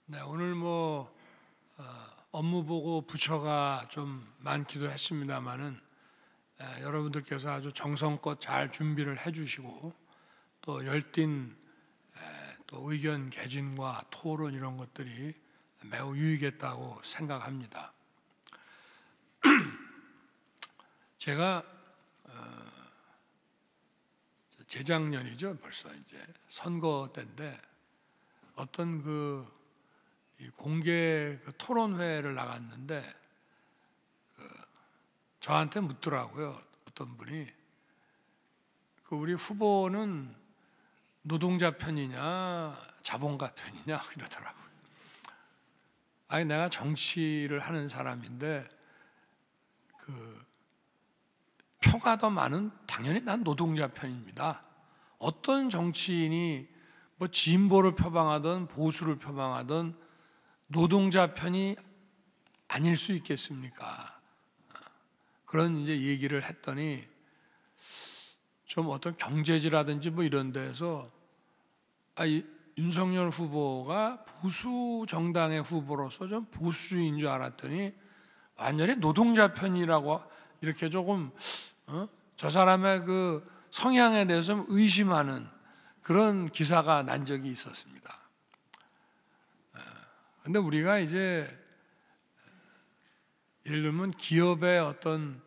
네, 오늘 업무 보고 부처가 좀 많기도 했습니다만은 여러분들께서 아주 정성껏 잘 준비를 해주시고 또 열띤 또 의견 개진과 토론 이런 것들이 매우 유익했다고 생각합니다. 제가 재작년이죠, 벌써 이제 선거 때인데 어떤 공개 토론회를 나갔는데 저한테 묻더라고요. 어떤 분이 우리 후보는 노동자 편이냐 자본가 편이냐 이러더라고요. 아니 내가 정치를 하는 사람인데 표가 더 많은 당연히 난 노동자 편입니다. 어떤 정치인이 진보를 표방하든 보수를 표방하든 노동자 편이 아닐 수 있겠습니까? 그런 이제 얘기를 했더니 좀 어떤 경제지라든지 이런 데서 윤석열 후보가 보수 정당의 후보로서 좀 보수주의인 줄 알았더니 완전히 노동자 편이라고 이렇게 조금 저 사람의 성향에 대해서 의심하는 그런 기사가 난 적이 있었습니다. 근데 우리가 이제 예를 들면 기업의 어떤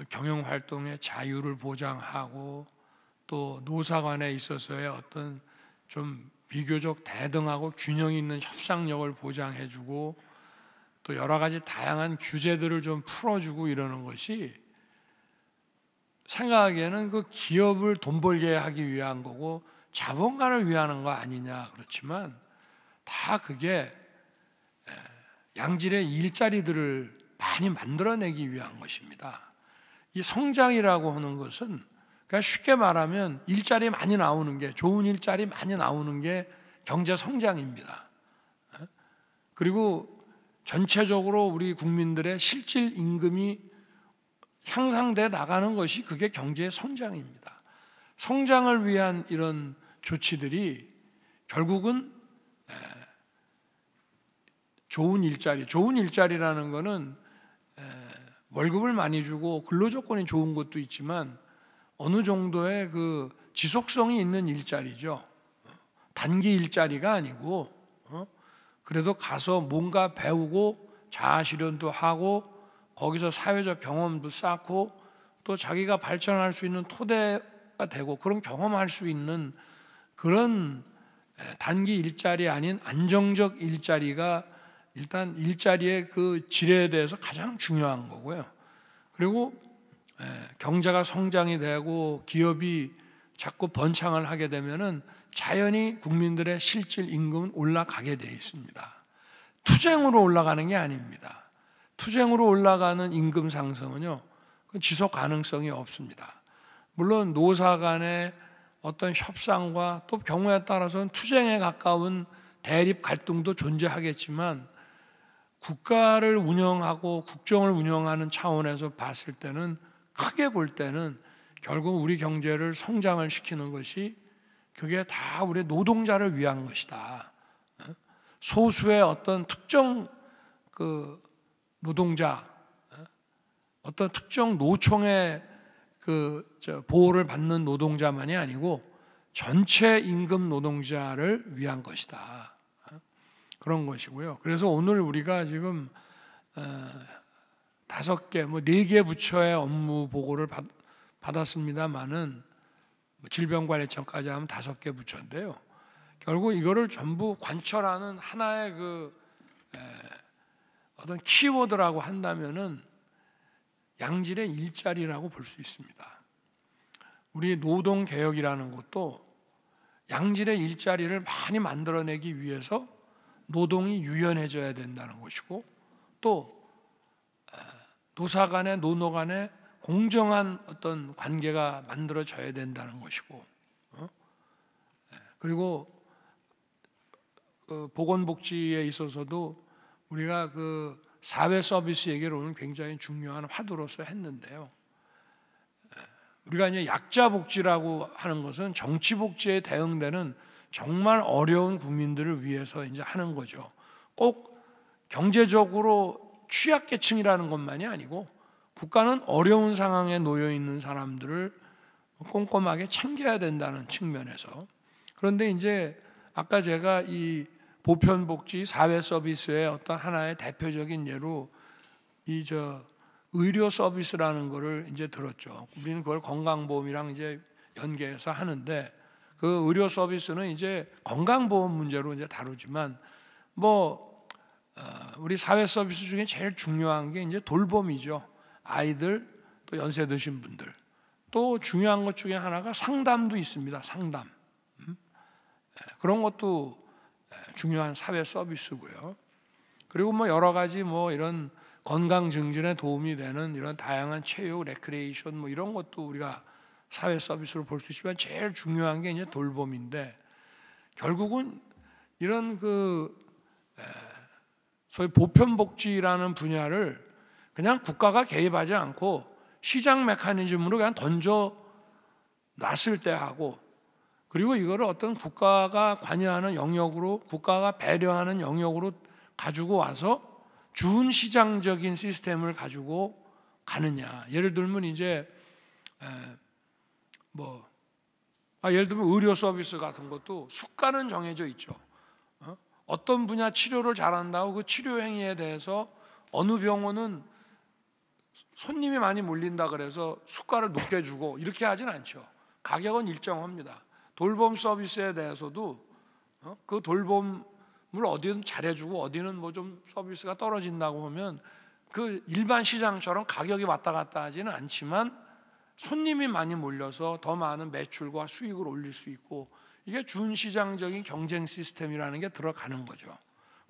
경영 활동의 자유를 보장하고 또 노사 간에 있어서의 어떤 좀 비교적 대등하고 균형 있는 협상력을 보장해주고 또 여러 가지 다양한 규제들을 좀 풀어주고 이러는 것이 생각하기에는 기업을 돈 벌게 하기 위한 거고 자본가를 위하는 거 아니냐 그렇지만 다 그게 양질의 일자리들을 많이 만들어내기 위한 것입니다. 이 성장이라고 하는 것은 그러니까 쉽게 말하면 일자리 많이 나오는 게 좋은 일자리 많이 나오는 게 경제 성장입니다. 그리고 전체적으로 우리 국민들의 실질 임금이 향상돼 나가는 것이 그게 경제의 성장입니다. 성장을 위한 이런 조치들이 결국은 좋은 일자리라는 것은 월급을 많이 주고 근로조건이 좋은 것도 있지만 어느 정도의 지속성이 있는 일자리죠. 단기 일자리가 아니고 그래도 가서 뭔가 배우고 자아실현도 하고 거기서 사회적 경험도 쌓고 또 자기가 발전할 수 있는 토대가 되고 그런 경험할 수 있는 그런 단기 일자리 아닌 안정적 일자리가 일단 일자리의 질에 대해서 가장 중요한 거고요. 그리고 경제가 성장이 되고 기업이 자꾸 번창을 하게 되면은 자연히 국민들의 실질 임금은 올라가게 되어 있습니다. 투쟁으로 올라가는 게 아닙니다. 투쟁으로 올라가는 임금 상승은요, 지속 가능성이 없습니다. 물론 노사 간의 어떤 협상과 또 경우에 따라서는 투쟁에 가까운 대립 갈등도 존재하겠지만 국가를 운영하고 국정을 운영하는 차원에서 봤을 때는 크게 볼 때는 결국 우리 경제를 성장을 시키는 것이 그게 다 우리 노동자를 위한 것이다. 소수의 어떤 특정 노동자, 어떤 특정 노총의 보호를 받는 노동자만이 아니고 전체 임금 노동자를 위한 것이다. 그런 것이고요. 그래서 오늘 우리가 지금 5개, 4개 부처의 업무 보고를 받았습니다만은 질병관리청까지 하면 5개 부처인데요. 결국 이거를 전부 관철하는 하나의 어떤 키워드라고 한다면은 양질의 일자리라고 볼 수 있습니다. 우리 노동개혁이라는 것도 양질의 일자리를 많이 만들어내기 위해서 노동이 유연해져야 된다는 것이고 또 노사 간에 노노 간에 공정한 어떤 관계가 만들어져야 된다는 것이고 그리고 보건복지에 있어서도 우리가 사회 서비스 얘기를 오늘 굉장히 중요한 화두로서 했는데요. 우리가 이제 약자 복지라고 하는 것은 정치 복지에 대응되는 정말 어려운 국민들을 위해서 이제 하는 거죠. 꼭 경제적으로 취약계층이라는 것만이 아니고 국가는 어려운 상황에 놓여 있는 사람들을 꼼꼼하게 챙겨야 된다는 측면에서. 그런데 이제 아까 제가 이 보편복지 사회 서비스의 어떤 하나의 대표적인 예로 의료 서비스라는 거를 이제 들었죠. 우리는 그걸 건강보험이랑 이제 연계해서 하는데, 그 의료 서비스는 이제 건강보험 문제로 이제 다루지만 우리 사회 서비스 중에 제일 중요한 게 이제 돌봄이죠. 아이들, 또 연세 드신 분들. 또 중요한 것 중에 하나가 상담도 있습니다. 상담. 그런 것도 중요한 사회 서비스고요. 그리고 여러 가지 이런 건강 증진에 도움이 되는 이런 다양한 체육, 레크레이션 이런 것도 우리가 사회 서비스로 볼 수 있지만 제일 중요한 게 이제 돌봄인데, 결국은 이런 소위 보편복지라는 분야를 그냥 국가가 개입하지 않고 시장 메커니즘으로 그냥 던져 놨을 때 하고, 그리고 이거를 어떤 국가가 관여하는 영역으로, 국가가 배려하는 영역으로 가지고 와서 준 시장적인 시스템을 가지고 가느냐. 예를 들면 이제 예를 들면 의료 서비스 같은 것도 수가는 정해져 있죠. 어떤 분야 치료를 잘한다고 그 치료 행위에 대해서 어느 병원은 손님이 많이 몰린다 그래서 수가를 높게 주고 이렇게 하진 않죠. 가격은 일정합니다. 돌봄 서비스에 대해서도 그 돌봄을 어디는 잘해주고 어디는 좀 서비스가 떨어진다고 하면 그 일반 시장처럼 가격이 왔다 갔다 하지는 않지만 손님이 많이 몰려서 더 많은 매출과 수익을 올릴 수 있고, 이게 준시장적인 경쟁 시스템이라는 게 들어가는 거죠.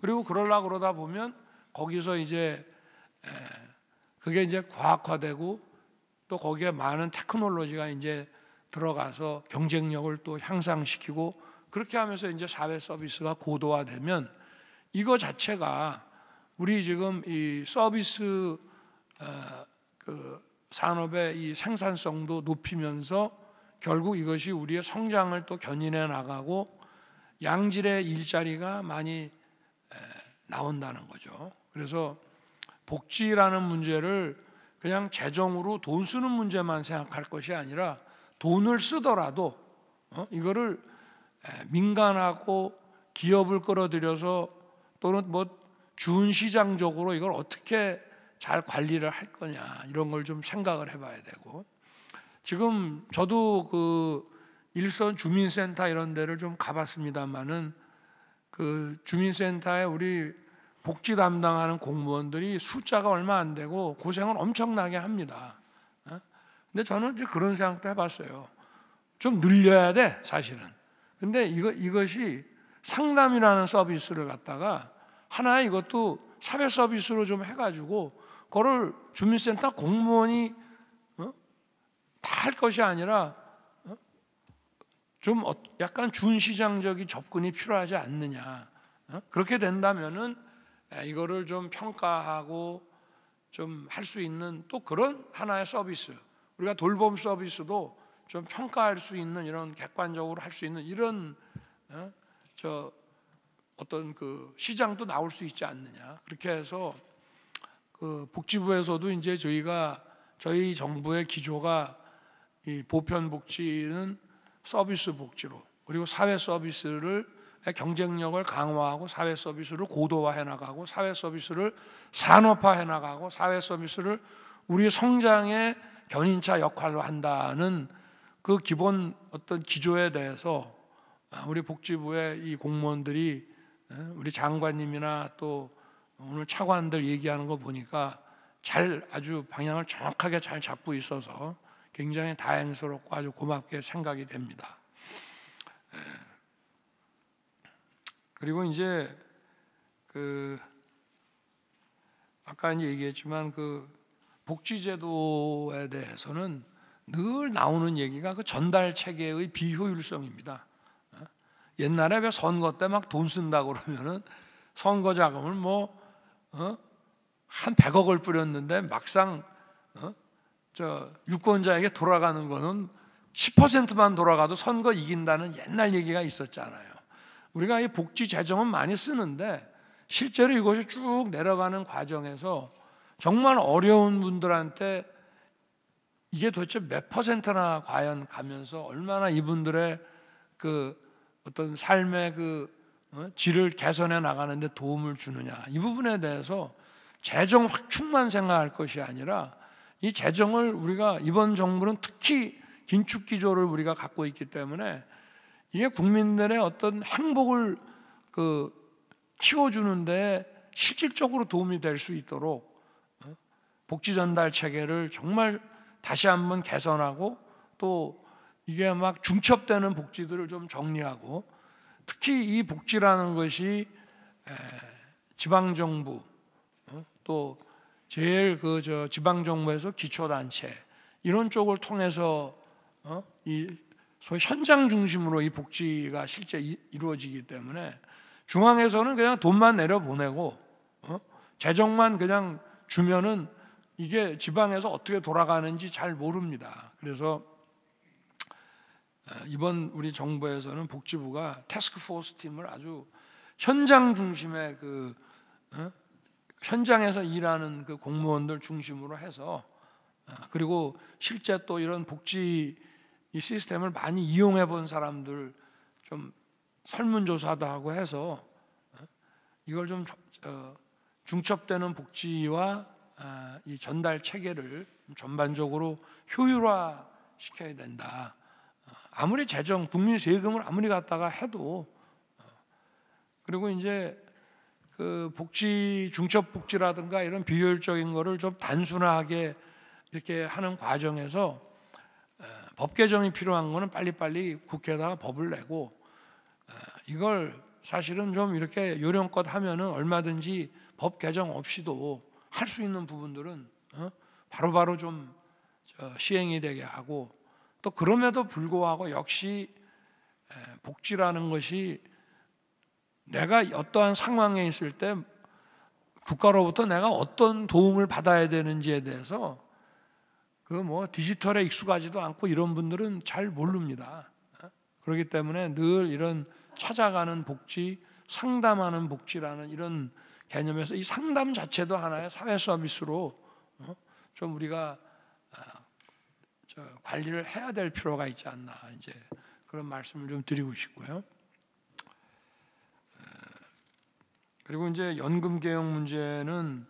그리고 그러다 보면 거기서 이제 그게 이제 과학화되고 또 거기에 많은 테크놀로지가 이제 들어가서 경쟁력을 또 향상시키고, 그렇게 하면서 이제 사회 서비스가 고도화되면 이거 자체가 우리 지금 이 서비스 산업의 이 생산성도 높이면서 결국 이것이 우리의 성장을 또 견인해 나가고 양질의 일자리가 많이 나온다는 거죠. 그래서 복지라는 문제를 그냥 재정으로 돈 쓰는 문제만 생각할 것이 아니라 돈을 쓰더라도 이거를 민간하고 기업을 끌어들여서 또는 준시장적으로 이걸 어떻게 잘 관리를 할 거냐, 이런 걸 좀 생각을 해봐야 되고, 지금 저도 그 일선 주민센터 이런 데를 좀 가봤습니다만은 그 주민센터에 우리 복지 담당하는 공무원들이 숫자가 얼마 안 되고 고생을 엄청나게 합니다. 근데 저는 이제 그런 생각도 해봤어요. 좀 늘려야 돼, 사실은. 근데 이것이 상담이라는 서비스를 갖다가 하나의 이것도 사회 서비스로 좀 해가지고 그거를 주민센터 공무원이 다 할 것이 아니라 좀 약간 준시장적인 접근이 필요하지 않느냐. 그렇게 된다면은 이거를 좀 평가하고 좀 할 수 있는 또 그런 하나의 서비스, 우리가 돌봄 서비스도 좀 평가할 수 있는, 이런 객관적으로 할 수 있는 이런 어떤 그 시장도 나올 수 있지 않느냐. 그렇게 해서 그 복지부에서도 이제 저희 정부의 기조가 이 보편 복지는 서비스 복지로, 그리고 사회 서비스를 경쟁력을 강화하고 사회 서비스를 고도화해 나가고 사회 서비스를 산업화해 나가고 사회 서비스를 우리 성장의 견인차 역할로 한다는 그 기본 어떤 기조에 대해서 우리 복지부의 이 공무원들이, 우리 장관님이나 또 오늘 차관들 얘기하는 거 보니까 아주 방향을 정확하게 잘 잡고 있어서 굉장히 다행스럽고 아주 고맙게 생각이 됩니다. 그리고 이제 아까 이제 얘기했지만 그 복지제도에 대해서는 늘 나오는 얘기가 그 전달 체계의 비효율성입니다. 옛날에 왜 선거 때 막 돈 쓴다고 그러면은 선거 자금을 한 100억을 뿌렸는데 막상 유권자에게 돌아가는 거는 10%만 돌아가도 선거 이긴다는 옛날 얘기가 있었잖아요. 우리가 이 복지 재정은 많이 쓰는데 실제로 이것이 쭉 내려가는 과정에서 정말 어려운 분들한테 이게 도대체 몇 퍼센트나 과연 가면서 얼마나 이분들의 그 어떤 삶의 질을 개선해 나가는데 도움을 주느냐, 이 부분에 대해서 재정 확충만 생각할 것이 아니라 이 재정을 우리가 이번 정부는 특히 긴축 기조를 우리가 갖고 있기 때문에 이게 국민들의 어떤 행복을 키워주는데 실질적으로 도움이 될 수 있도록 복지 전달 체계를 정말 다시 한번 개선하고 또 이게 막 중첩되는 복지들을 좀 정리하고, 특히 이 복지라는 것이 지방정부 또 제일 지방정부에서 기초단체 이런 쪽을 통해서 이 소위 현장 중심으로 이 복지가 실제 이루어지기 때문에 중앙에서는 그냥 돈만 내려보내고 재정만 그냥 주면은 이게 지방에서 어떻게 돌아가는지 잘 모릅니다. 그래서 이번 우리 정부에서는 복지부가 태스크포스 팀을 아주 현장 중심의 현장에서 일하는 그 공무원들 중심으로 해서, 그리고 실제 또 이런 복지 이 시스템을 많이 이용해 본 사람들 좀 설문조사도 하고 해서 이걸 좀 중첩되는 복지와 이 전달 체계를 전반적으로 효율화 시켜야 된다. 아무리 재정, 국민 세금을 아무리 갖다가 해도, 그리고 이제 그 복지, 중첩 복지라든가 이런 비효율적인 거를 좀 단순하게 이렇게 하는 과정에서 법 개정이 필요한 거는 빨리빨리 국회에다가 법을 내고, 이걸 사실은 좀 이렇게 요령껏 하면은 얼마든지 법 개정 없이도 할 수 있는 부분들은 바로바로 좀 시행이 되게 하고, 또 그럼에도 불구하고 역시 복지라는 것이 내가 어떠한 상황에 있을 때 국가로부터 내가 어떤 도움을 받아야 되는지에 대해서 디지털에 익숙하지도 않고 이런 분들은 잘 모릅니다. 그렇기 때문에 늘 이런 찾아가는 복지, 상담하는 복지라는 이런 개념에서 이 상담 자체도 하나의 사회 서비스로 좀 우리가 관리를 해야 될 필요가 있지 않나, 이제 그런 말씀을 좀 드리고 싶고요. 그리고 이제 연금 개혁 문제는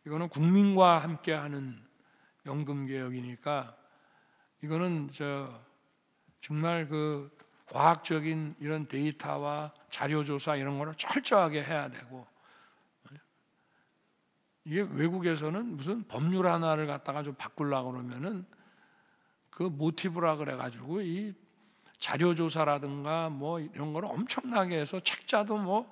이거는 국민과 함께하는 연금 개혁이니까 이거는 정말 과학적인 이런 데이터와 자료 조사 이런 거를 철저하게 해야 되고, 이게 외국에서는 무슨 법률 하나를 갖다가 좀 바꾸려고 그러면은 그 모티브라 그래가지고 이 자료 조사라든가 이런 거를 엄청나게 해서 책자도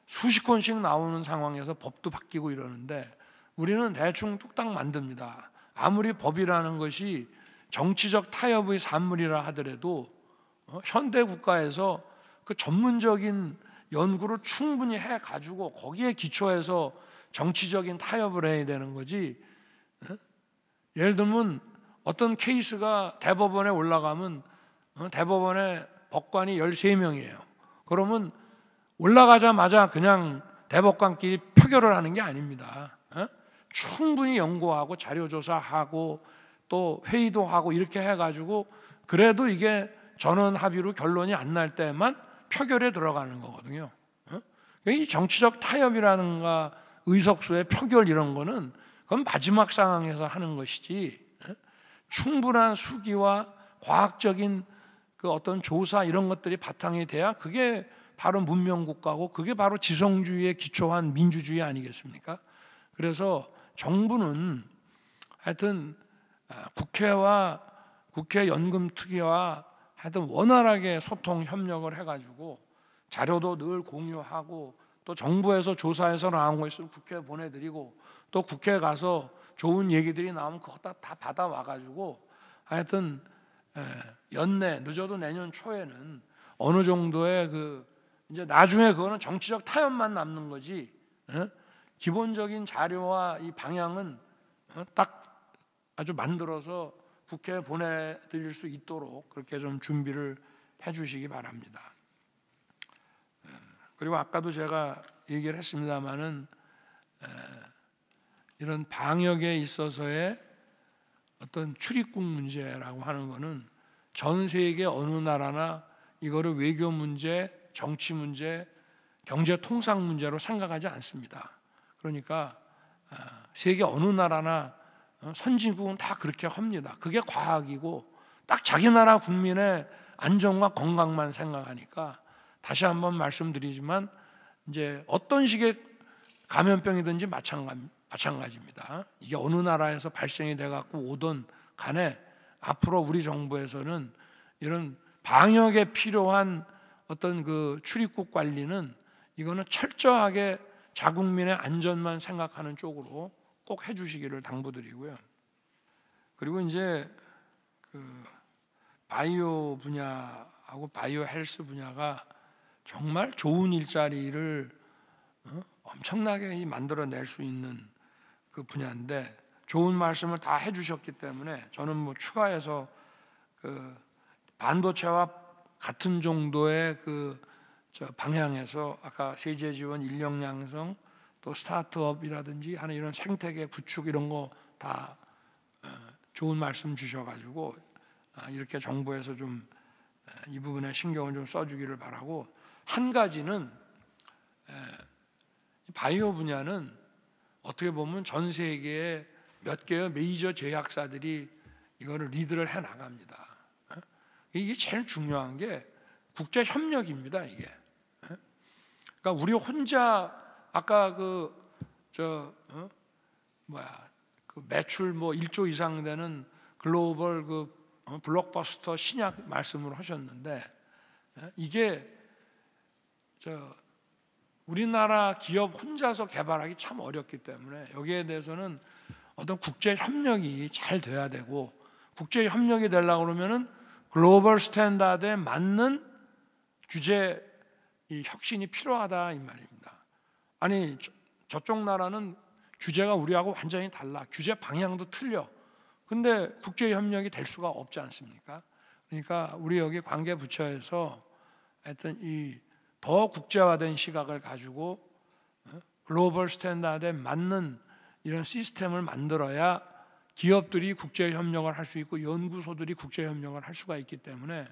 수십 권씩 나오는 상황에서 법도 바뀌고 이러는데, 우리는 대충 뚝딱 만듭니다. 아무리 법이라는 것이 정치적 타협의 산물이라 하더라도 현대 국가에서 그 전문적인 연구를 충분히 해가지고 거기에 기초해서 정치적인 타협을 해야 되는 거지. 예를 들면 어떤 케이스가 대법원에 올라가면 대법원의 법관이 13명이에요. 그러면 올라가자마자 그냥 대법관끼리 표결을 하는 게 아닙니다. 충분히 연구하고 자료조사하고 또 회의도 하고 이렇게 해가지고 그래도 이게 전원 합의로 결론이 안 날 때만 표결에 들어가는 거거든요. 이 정치적 타협이라든가 의석수의 표결 이런 거는 그건 마지막 상황에서 하는 것이지, 충분한 수기와 과학적인 그 어떤 조사 이런 것들이 바탕이 돼야 그게 바로 문명국가고 그게 바로 지성주의에 기초한 민주주의 아니겠습니까? 그래서 정부는 하여튼 국회와 국회 연금특위와 하여튼 원활하게 소통 협력을 해가지고 자료도 늘 공유하고, 또 정부에서 조사해서 나온 거 있으면 국회에 보내드리고, 또 국회에 가서 좋은 얘기들이 나오면 그거 다 받아와가지고 하여튼 연내 늦어도 내년 초에는 어느 정도의 이제 나중에 그거는 정치적 타협만 남는 거지, 기본적인 자료와 이 방향은 딱 아주 만들어서 국회에 보내드릴 수 있도록 그렇게 좀 준비를 해주시기 바랍니다. 그리고 아까도 제가 얘기를 했습니다마는 이런 방역에 있어서의 어떤 출입국 문제라고 하는 것은 전 세계 어느 나라나 이거를 외교 문제, 정치 문제, 경제 통상 문제로 생각하지 않습니다. 그러니까 세계 어느 나라나 선진국은 다 그렇게 합니다. 그게 과학이고 딱 자기 나라 국민의 안전과 건강만 생각하니까, 다시 한번 말씀드리지만 이제 어떤 식의 감염병이든지 마찬가지입니다. 이게 어느 나라에서 발생이 돼 갖고 오던 간에 앞으로 우리 정부에서는 이런 방역에 필요한 어떤 그 출입국 관리는 이거는 철저하게 자국민의 안전만 생각하는 쪽으로 꼭 해주시기를 당부드리고요. 그리고 이제 그 바이오 분야하고 바이오 헬스 분야가 정말 좋은 일자리를 엄청나게 만들어낼 수 있는 그 분야인데, 좋은 말씀을 다 해주셨기 때문에 저는 뭐 추가해서 그 반도체와 같은 정도의 그 방향에서 아까 세제 지원, 인력 양성, 또 스타트업이라든지 하는 이런 생태계 구축 이런 거 다 좋은 말씀 주셔가지고 이렇게 정부에서 좀 이 부분에 신경을 좀 써주기를 바라고, 한 가지는 바이오 분야는 어떻게 보면 전 세계에 몇 개의 메이저 제약사들이 이거를 리드를 해 나갑니다. 이게 제일 중요한 게 국제 협력입니다. 이게. 그러니까 우리 혼자 아까 그 매출 뭐 1조 이상 되는 글로벌 그 블록버스터 신약 말씀을 하셨는데, 이게 우리나라 기업 혼자서 개발하기 참 어렵기 때문에 여기에 대해서는 어떤 국제 협력이 잘 돼야 되고, 국제 협력이 되려고 그러면은 글로벌 스탠다드에 맞는 규제 이 혁신이 필요하다 이 말입니다. 아니 저쪽 나라는 규제가 우리하고 완전히 달라, 규제 방향도 틀려. 근데 국제 협력이 될 수가 없지 않습니까? 그러니까 우리 여기 관계 부처에서 하여튼 이 더 국제화된 시각을 가지고 글로벌 스탠다드에 맞는 이런 시스템을 만들어야 기업들이 국제 협력을 할 수 있고 연구소들이 국제 협력을 할 수가 있기 때문에,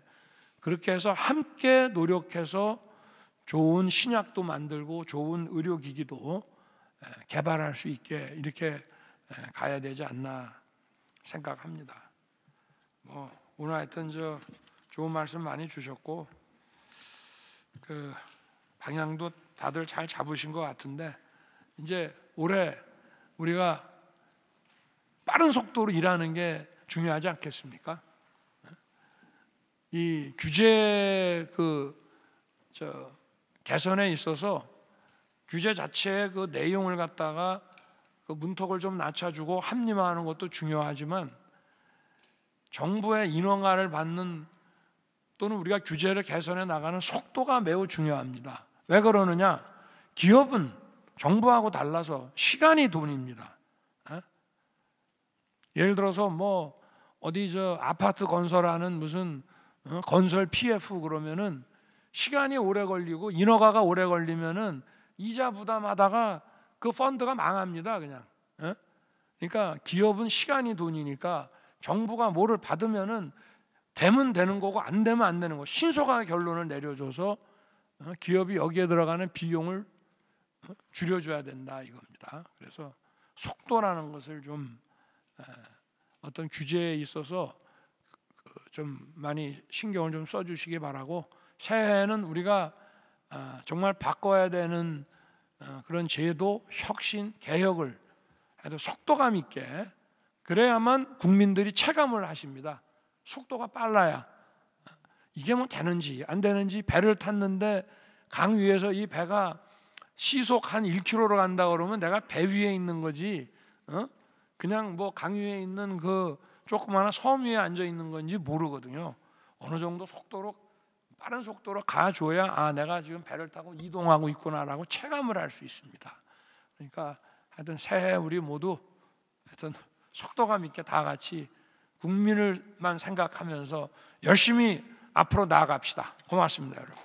그렇게 해서 함께 노력해서 좋은 신약도 만들고 좋은 의료기기도 개발할 수 있게 이렇게 가야 되지 않나 생각합니다. 오늘 하여튼 좋은 말씀 많이 주셨고 그 방향도 다들 잘 잡으신 것 같은데, 이제 올해 우리가 빠른 속도로 일하는 게 중요하지 않겠습니까? 이 규제 개선에 있어서 규제 자체의 그 내용을 갖다가 그 문턱을 좀 낮춰주고 합리화하는 것도 중요하지만, 정부의 인허가를 받는 또는 우리가 규제를 개선해 나가는 속도가 매우 중요합니다. 왜 그러느냐? 기업은 정부하고 달라서 시간이 돈입니다. 예를 들어서 뭐 어디 아파트 건설하는 무슨 건설 PF 그러면은 시간이 오래 걸리고 인허가가 오래 걸리면은 이자 부담하다가 그 펀드가 망합니다, 그냥. 그러니까 기업은 시간이 돈이니까 정부가 뭐를 받으면은 되면 되는 거고 안 되면 안 되는 거, 신속하게 결론을 내려줘서 기업이 여기에 들어가는 비용을 줄여줘야 된다 이겁니다. 그래서 속도라는 것을 좀 어떤 규제에 있어서 좀 많이 신경을 좀 써주시기 바라고, 새해에는 우리가 정말 바꿔야 되는 그런 제도, 혁신, 개혁을 해도 속도감 있게, 그래야만 국민들이 체감을 하십니다. 속도가 빨라야 이게 뭐 되는지 안 되는지, 배를 탔는데 강 위에서 이 배가 시속 한 1km로 간다 그러면 내가 배 위에 있는 거지 그냥 뭐 강 위에 있는 그 조그마한 섬 위에 앉아 있는 건지 모르거든요. 어느 정도 속도로, 빠른 속도로 가줘야 내가 지금 배를 타고 이동하고 있구나라고 체감을 할 수 있습니다. 그러니까 하여튼 새해 우리 모두 하여튼 속도감 있게 다 같이 국민을만 생각하면서 열심히 앞으로 나아갑시다. 고맙습니다, 여러분.